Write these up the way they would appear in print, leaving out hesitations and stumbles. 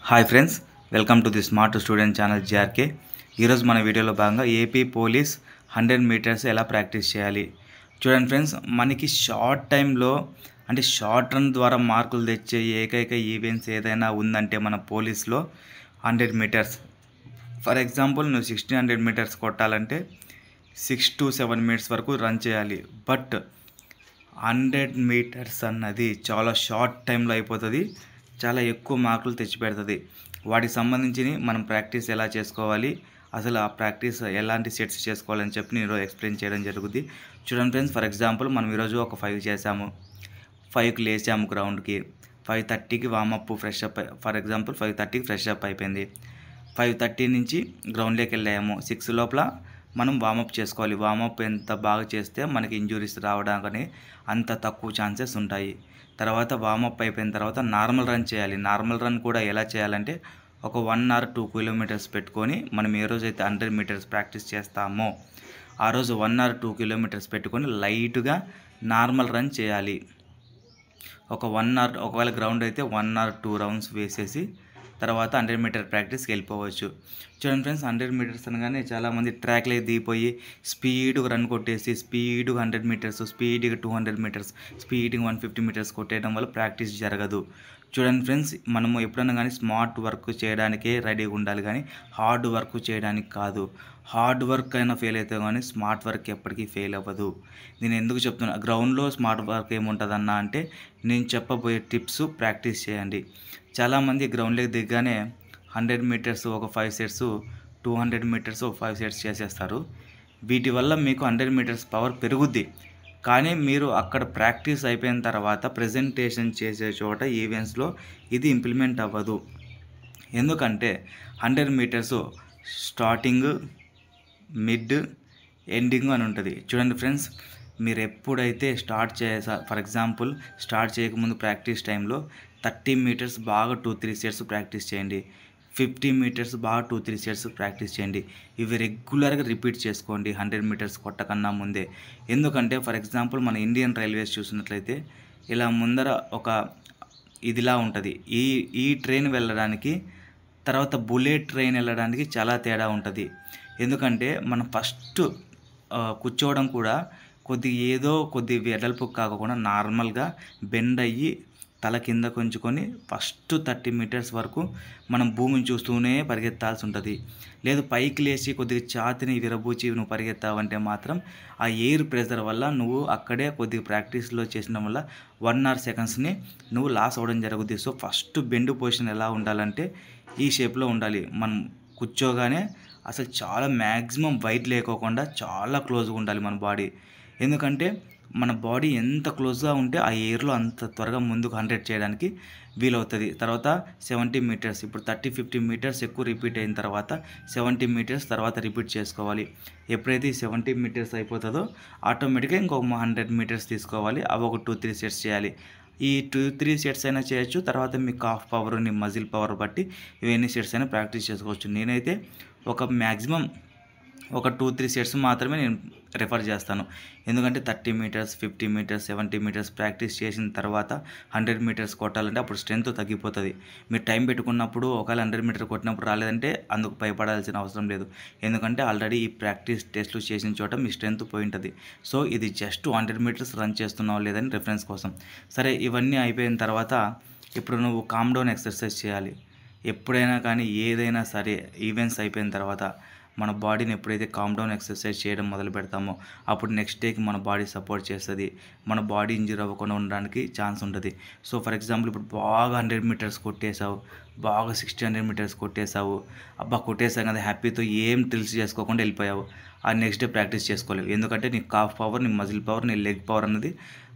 Hi friends, welcome to the smart student channel జీఆర్కే. ఈరోజు మన వీడియోలో భాగంగా ఏపీ పోలీస్ 100 మీటర్స్ ఎలా ప్రాక్టీస్ చేయాలి చూడండి ఫ్రెండ్స్. మనకి షార్ట్ టైంలో అంటే షార్ట్ రన్ ద్వారా మార్కులు తెచ్చే ఏకైక ఈవెంట్స్ ఏదైనా ఉందంటే మన పోలీస్లో 100 మీటర్స్. ఫర్ ఎగ్జాంపుల్ నువ్వు 1600 మీటర్స్ కొట్టాలంటే 6 to 7 మినిట్స్ వరకు రన్ చేయాలి. బట్ 100 మీటర్స్ అన్నది చాలా షార్ట్ టైంలో అయిపోతుంది, చాలా ఎక్కువ మార్కులు తెచ్చిపెడుతుంది. వాటికి సంబంధించి మనం ప్రాక్టీస్ ఎలా చేసుకోవాలి, అసలు ఆ ప్రాక్టీస్ ఎలాంటి సెట్స్ చేసుకోవాలని చెప్పి నేను ఎక్స్ప్లెయిన్ చేయడం జరుగుతుంది. చూడండి ఫ్రెండ్స్, ఫర్ ఎగ్జాంపుల్ మనం ఈరోజు ఒక 5 చేసాము, 5కి లేచాము గ్రౌండ్కి, 5:30కి warm up fresh up. For example 5:30కి ఫ్రెష్ అప్ అయిపోయింది. 5:30 నుంచి గ్రౌండ్లోకి వెళ్ళాము. 6 లోపల మనం వామప్ చేసుకోవాలి. వామప్ ఎంత బాగా చేస్తే మనకి ఇంజురీస్ రావడానికి అంత తక్కువ ఛాన్సెస్ ఉంటాయి. తర్వాత వామప్ అయిపోయిన తర్వాత నార్మల్ రన్ చేయాలి. నార్మల్ రన్ కూడా ఎలా చేయాలంటే ఒక 1 or 2 కిలోమీటర్స్ పెట్టుకొని మనం ఏ రోజైతే 100 మీటర్స్ ప్రాక్టీస్ చేస్తామో ఆ రోజు 1 or 2 కిలోమీటర్స్ పెట్టుకొని లైట్గా నార్మల్ రన్ చేయాలి. ఒకవేళ గ్రౌండ్ అయితే 1 or 2 రౌండ్స్ వేసేసి తర్వాత 100 మీటర్ ప్రాక్టీస్కి వెళ్ళిపోవచ్చు. చూడండి ఫ్రెండ్స్, 100 మీటర్స్ అనగానే చాలామంది ట్రాక్లో దిగిపోయి స్పీడ్గా రన్ కొట్టేసి స్పీడ్గా 100 మీటర్స్, స్పీడ్గా 200 మీటర్స్, స్పీడ్గా 150 మీటర్స్ కొట్టేయడం వల్ల ప్రాక్టీస్ జరగదు. చూడండి ఫ్రెండ్స్, మనము ఎప్పుడైనా కానీ స్మార్ట్ వర్క్ చేయడానికే రెడీగా ఉండాలి, కానీ హార్డ్ వర్క్ చేయడానికి కాదు. హార్డ్ వర్క్ అయినా ఫెయిల్ అవుతావు కానీ స్మార్ట్ వర్క్ ఎప్పటికీ ఫెయిల్ అవ్వదు. నేను ఎందుకు చెప్తున్నా, గ్రౌండ్లో స్మార్ట్ వర్క్ ఏముంటుందన్నా అంటే నేను చెప్పబోయే టిప్స్ ప్రాక్టీస్ చేయండి. చాలామంది గ్రౌండ్లోకి దిగ్గానే 100 మీటర్స్ ఒక 5 సెట్స్, 200 మీటర్స్ ఒక 5 సెట్స్ చేసేస్తారు. వీటి వల్ల మీకు 100 మీటర్స్ పవర్ పెరుగుద్ది, కానీ మీరు అక్కడ ప్రాక్టీస్ అయిపోయిన తర్వాత ప్రజెంటేషన్ చేసే చోట ఈవెంట్స్లో ఇది ఇంప్లిమెంట్ అవ్వదు. ఎందుకంటే 100 మీటర్స్ స్టార్టింగ్, మిడ్, ఎండింగ్ అని ఉంటుంది. చూడండి ఫ్రెండ్స్, మీరు ఎప్పుడైతే స్టార్ట్ ఫర్ ఎగ్జాంపుల్ స్టార్ట్ చేయకముందు ప్రాక్టీస్ టైంలో 30 మీటర్స్ బాగా 2-3 సెట్స్ ప్రాక్టీస్ చేయండి. 50 మీటర్స్ బాగా 2-3 సెట్స్ ప్రాక్టీస్ చేయండి. ఇవి రెగ్యులర్గా రిపీట్ చేసుకోండి 100 మీటర్స్ కొట్టకన్నా ముందే. ఎందుకంటే ఫర్ ఎగ్జాంపుల్ మన ఇండియన్ రైల్వేస్ చూసినట్లయితే ఇలా ముందర ఒక ఇదిలా ఉంటుంది. ఈ ట్రైన్ వెళ్ళడానికి తర్వాత బుల్లెట్ ట్రైన్ వెళ్ళడానికి చాలా తేడా ఉంటుంది. ఎందుకంటే మనం ఫస్ట్ కూర్చోవడం కూడా కొద్ది వెడల్పు కాకుండా నార్మల్గా బెండ్ అయ్యి తల కింద కొంచుకొని ఫస్ట్ 30 మీటర్స్ వరకు మనం భూమిని చూస్తూనే పరిగెత్తాల్సి ఉంటుంది. లేదు పైకి లేచి కొద్దిగా ఛాతిని విరబూచి నువ్వు పరిగెత్తావంటే మాత్రం ఆ ఎయిర్ ప్రెషర్ వల్ల నువ్వు అక్కడే కొద్దిగా ప్రాక్టీస్లో చేసిన వల్ల 1 or 2 సెకండ్స్ని నువ్వు లాస్ అవ్వడం జరుగుతుంది. సో ఫస్ట్ బెండ్ పొజిషన్ ఎలా ఉండాలంటే ఈ షేప్లో ఉండాలి. మనం కూర్చోగానే అసలు చాలా మ్యాక్సిమం వెయిట్ లేకోకుండా చాలా క్లోజ్గా ఉండాలి మన బాడీ. ఎందుకంటే మన బాడీ ఎంత క్లోజ్గా ఉంటే ఆ ఎయిర్లో అంత త్వరగా ముందుకు 100 చేయడానికి వీలవుతుంది. తర్వాత 70 మీటర్స్, ఇప్పుడు 30-50 మీటర్స్ ఎక్కువ రిపీట్ అయిన తర్వాత 70 మీటర్స్ తర్వాత రిపీట్ చేసుకోవాలి. ఎప్పుడైతే 70 మీటర్స్ అయిపోతుందో ఆటోమేటిక్గా ఇంకొక 100 మీటర్స్ తీసుకోవాలి. అవి ఒక 2-3 సెట్స్ చేయాలి. ఈ 2-3 సెట్స్ అయినా చేయొచ్చు. తర్వాత మీ కాఫ్ పవర్, నీ మజిల్ పవర్ బట్టి ఇవన్నీ సెట్స్ అయినా ప్రాక్టీస్ చేసుకోవచ్చు. నేనైతే ఒక మ్యాక్సిమం ఒక 2-3 సెట్స్ మాత్రమే నేను రిఫర్ చేస్తాను. ఎందుకంటే 30 మీటర్స్, 50 మీటర్స్, 70 మీటర్స్ ప్రాక్టీస్ చేసిన తర్వాత 100 మీటర్స్ కొట్టాలంటే అప్పుడు స్ట్రెంత్ తగ్గిపోతుంది. మీరు టైం పెట్టుకున్నప్పుడు ఒకవేళ 100 మీటర్ కొట్టినప్పుడు రాలేదంటే అందుకు భయపడాల్సిన అవసరం లేదు. ఎందుకంటే ఆల్రెడీ ఈ ప్రాక్టీస్ టెస్ట్లు చేసిన చోట మీ స్ట్రెంత్ పోయి ఉంటుంది. సో ఇది జస్ట్ 100 మీటర్స్ రన్ చేస్తున్నావు లేదని రిఫరెన్స్ కోసం. సరే, ఇవన్నీ అయిపోయిన తర్వాత ఇప్పుడు నువ్వు కామ్ డౌన్ ఎక్సర్సైజ్ చేయాలి. ఎప్పుడైనా కానీ ఏదైనా సరే ఈవెంట్స్ అయిపోయిన తర్వాత మన బాడీని ఎప్పుడైతే కామ్ డౌన్ ఎక్సర్సైజ్ చేయడం మొదలు పెడతామో అప్పుడు నెక్స్ట్ డేకి మన బాడీ సపోర్ట్ చేస్తుంది. మన బాడీ ఇంజూర్ అవ్వకుండా ఉండడానికి ఛాన్స్ ఉంటుంది. సో ఫర్ ఎగ్జాంపుల్ ఇప్పుడు బాగా 100 మీటర్స్ కొట్టేసావు, బాగా 600 మీటర్స్ కొట్టేసావు, అబ్బా కొట్టేసావు కదా హ్యాపీతో ఏం డ్రిల్స్ చేసుకోకుండా వెళ్ళిపోయావు. ఆ నెక్స్ట్ డే ప్రాక్టీస్ చేసుకోలేవు. ఎందుకంటే నీ కాఫ్ పవర్, నీ మజిల్ పవర్, నీ లెగ్ పవర్ అనేది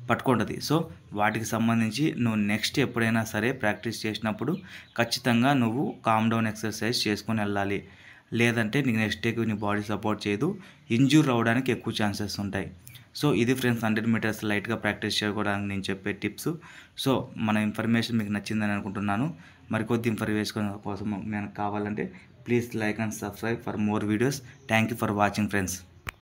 పట్టుకుంటుంది. సో వాటికి సంబంధించి నువ్వు నెక్స్ట్ ఎప్పుడైనా సరే ప్రాక్టీస్ చేసినప్పుడు ఖచ్చితంగా నువ్వు కామ్ డౌన్ ఎక్సర్సైజ్ చేసుకొని వెళ్ళాలి. లేదంటే నీకు నెక్స్ట్ డేకి నీ బాడీ సపోర్ట్ చేయదు, ఇంజూర్ అవ్వడానికి ఎక్కువ ఛాన్సెస్ ఉంటాయి. సో ఇది ఫ్రెండ్స్ 100 మీటర్స్ లైట్గా ప్రాక్టీస్ చేసుకోవడానికి నేను చెప్పే టిప్స్. సో మన ఇన్ఫర్మేషన్ మీకు నచ్చిందని అనుకుంటున్నాను. మరికొద్ది ఇన్ఫర్మేషన్ కోసం మనకు కావాలంటే please like and subscribe for more videos. Thank you for watching friends.